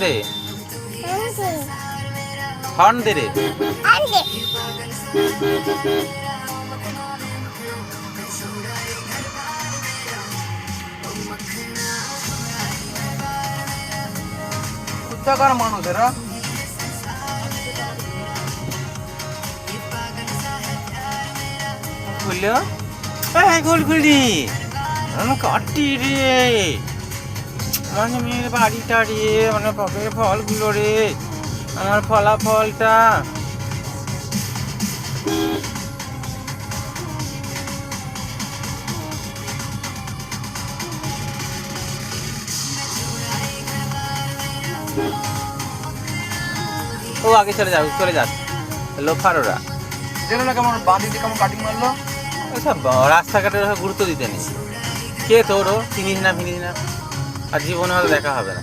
রে হর্ন দে রে। কোথাকার মানুষ এরা? খুললো খুলখুলি কাটি রে, মানে মেয়ের বাড়িটা রে, মানে পকের ফলগুলো রে, আমার ফলাফলটা। ও আগে চলে যাক লোফার ওরা। যেন না কেমন বাঁধিতে কেমন কাটিং মারলো। ওইসব রাস্তাঘাটের গুরুত্ব দিতে নেই। কে তোরও চিনিস না ফিনিস না, আর জীবনে হয়তো দেখা হবে না।